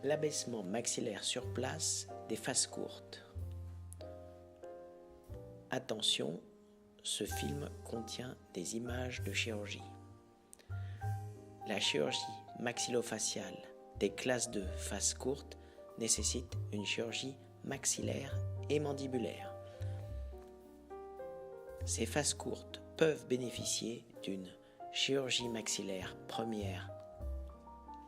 L'abaissement maxillaire sur place des faces courtes. Attention, ce film contient des images de chirurgie. La chirurgie maxillofaciale des classes de faces courtes nécessite une chirurgie maxillaire et mandibulaire. Ces faces courtes peuvent bénéficier d'une chirurgie maxillaire première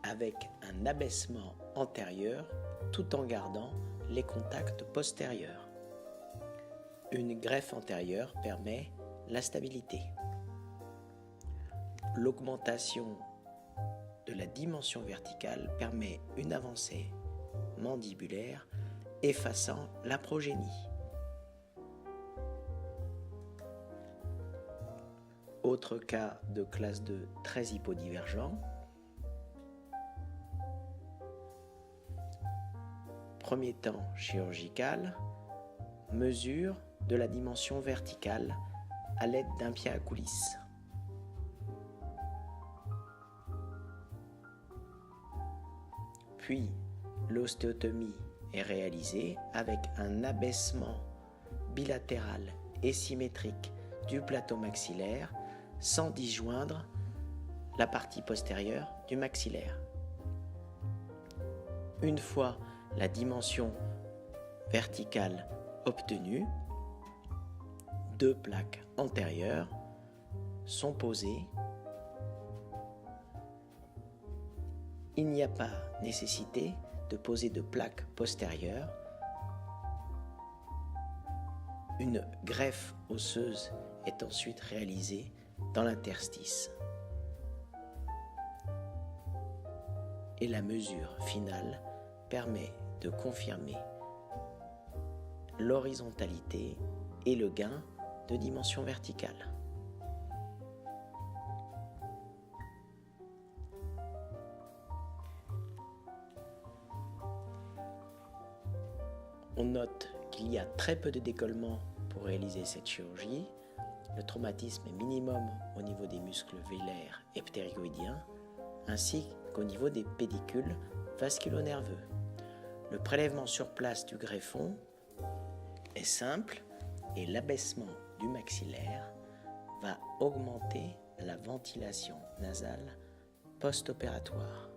avec un abaissement antérieur tout en gardant les contacts postérieurs. Une greffe antérieure permet la stabilité. L'augmentation de la dimension verticale permet une avancée mandibulaire effaçant la progénie. Autre cas de classe 2 très hypodivergent. Premier temps chirurgical, mesure de la dimension verticale à l'aide d'un pied à coulisse. Puis, l'ostéotomie est réalisée avec un abaissement bilatéral et symétrique du plateau maxillaire sans disjoindre la partie postérieure du maxillaire. Une fois la dimension verticale obtenue, 2 plaques antérieures sont posées. Il n'y a pas nécessité de poser de plaques postérieures. Une greffe osseuse est ensuite réalisée dans l'interstice. Et la mesure finale permet de confirmer l'horizontalité et le gain de dimension verticale. On note qu'il y a très peu de décollement pour réaliser cette chirurgie. Le traumatisme est minimum au niveau des muscles vélaires et ptérygoïdiens, ainsi qu'au niveau des pédicules vasculo-nerveux. Le prélèvement sur place du greffon est simple et l'abaissement du maxillaire va augmenter la ventilation nasale post-opératoire.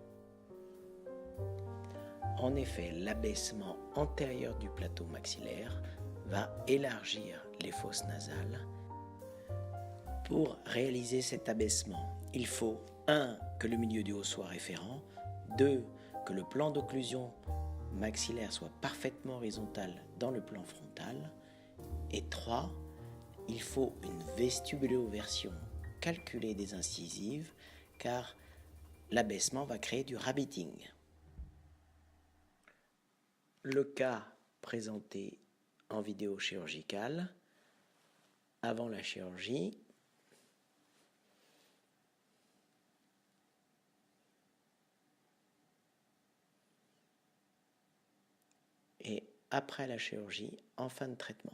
En effet, l'abaissement antérieur du plateau maxillaire va élargir les fosses nasales. Pour réaliser cet abaissement, il faut 1. Que le milieu du haut soit référent, 2. Que le plan d'occlusion maxillaire soit parfaitement horizontal dans le plan frontal, et 3. Il faut une vestibuloversion calculée des incisives, car l'abaissement va créer du rabbiting. Le cas présenté en vidéo chirurgicale, avant la chirurgie, et après la chirurgie en fin de traitement.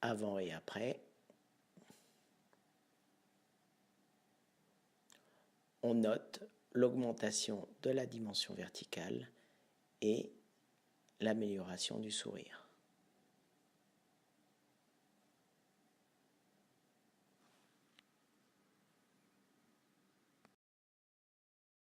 Avant et après, on note l'augmentation de la dimension verticale et l'amélioration du sourire.